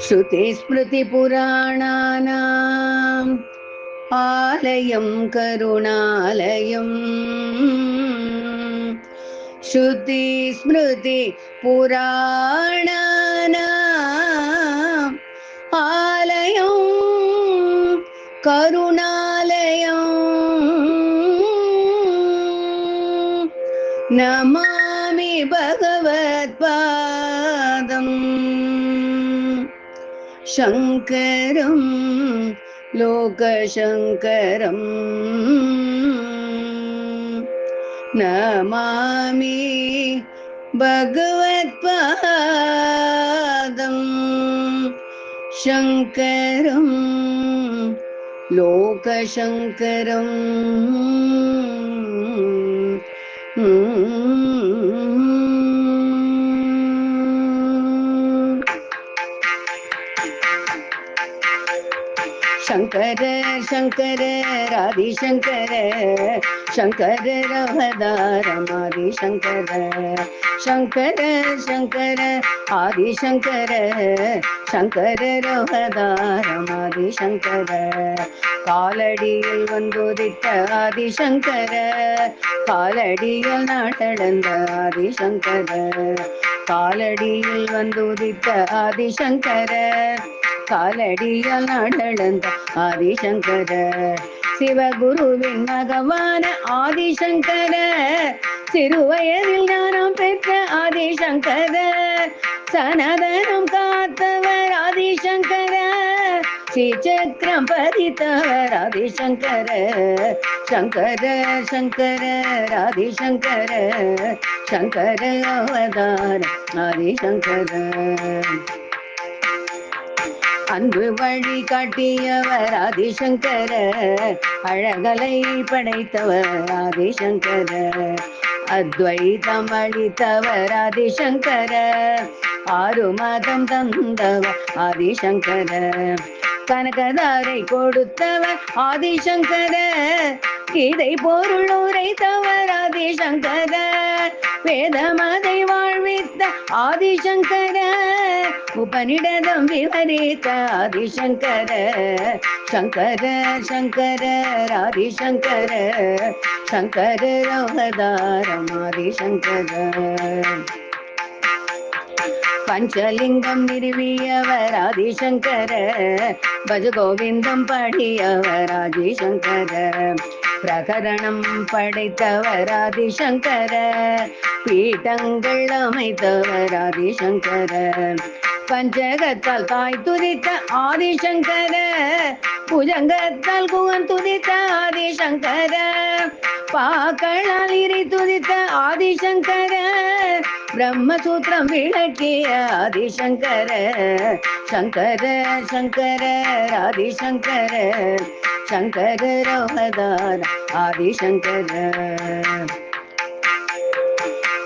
श्रुतिस्मृतिपुराणानाम् आलयं करुणालयम् श्रुतिस्मृतिपुराणानाम् आलयं करुणालयम् नमामि भगवत्पादम् शङ्करं लोकशङ्करम् नमामि भगवत्पादं शङ्करं लोकशङ्करम् शंकर शंकर राधिशंकर शंकर रवदारमादि शंकर शंकर शंकर आदिशंकर शंकर रवदारमादि शंकर காலடியில் வந்துதித்த ஆதிசங்கர காலடியில் நாட்டடந்த ஆதிசங்கர காலடியில் வந்துதித்த ஆதிசங்கர காலடியில் நாடளந்த ஆதிசங்கர சிவகுருவின் மகவான ஆதிசங்கர சிறுவயதில் ஞானம் பெற்ற ஆதிசங்கர சனதனம் காத்தவர் ஆதிசங்கர ஸ்ரீசக்கரம் பதித்தவர் ஆதிசங்கர சங்கர சங்கர ஆதிசங்கர சங்கர அவதார ஆதிசங்கர அன்பு வழி காட்டியவர் ஆதிசங்கர அழகலை படைத்தவர் ஆதிசங்கர அத்வைதம் அளித்தவர் ஆதிசங்கர ஆறு மதம் தந்தவர் ஆதிசங்கர கனகதாரை கொடுத்தவர் ஆதிசங்கர இதை பொருள் உரைத்தவர் ஆதிசங்கர வேதமதை வாழ்வித்த ஆதிசங்கர உபனிடதம் விவரித்த ஆதிசங்கர சங்கர சங்கர ஆதிசங்கர சங்கர அவதாரம் ஆதிசங்கர பஞ்சலிங்கம் நிறுவியவர் ஆதிசங்கர பஜகோவிந்தம் பாடியவர் ஆதிசங்கர பிரகரணம் படைத்தவர் ஆதிசங்கர பீட்டங்கள் அமைத்தவர் ஆதிசங்கர பஞ்சகத்தால் தாய் துதித்த ஆதிசங்கர புஜங்கத்தால் குகன் துதித்த ஆதிசங்கர பாக்களால் இறை துதித்த ஆதிசங்கர பிரம்மசூத்திரம் விளக்கிய ஆதிசங்கர சங்கர சங்கர ஆதிசங்கர சங்கர அவதார ஆதிசங்கர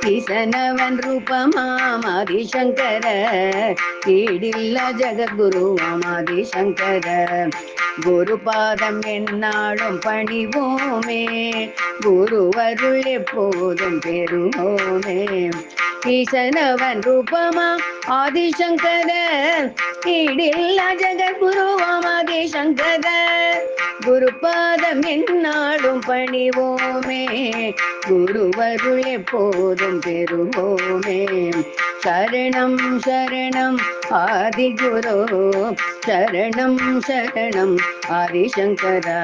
ஈசனவன் ரூபமாம் ஆதிசங்கர ஈடில்ல ஜகத்குருவாம் ஆதிசங்கர குருபாதம் என்னாலும் பணிவோமே குருவருள் எப்போதும் பெறுவோமே ஈசனவன் ரூபமாம் ஆதிசங்கர ஈடில்ல ஜகத்குருவாம் ஆதிசங்கர குருபாதம் என்னாலும் பணிவோமே குருவருள் எப்போதும் பெறுவோமே சரணம் சரணம் ஆதிகுரு சரணம் சரணம் ஆதிசங்கரா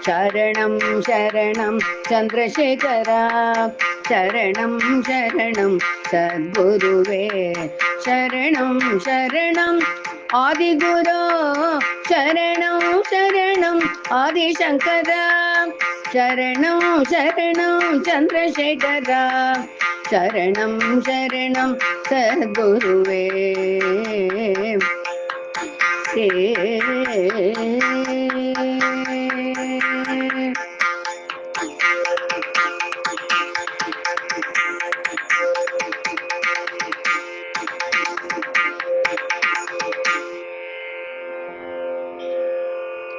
சரணம் சரணம் சந்திரசேகரா சரணம் சரணம் சத்குருவே சரணம் சரணம் ஆதிகுரு சரணம் சரணம் ஆதிசங்கரா சரணம் சரணம் சந்திரசேகரா சரணம் சரணம் சத்குருவே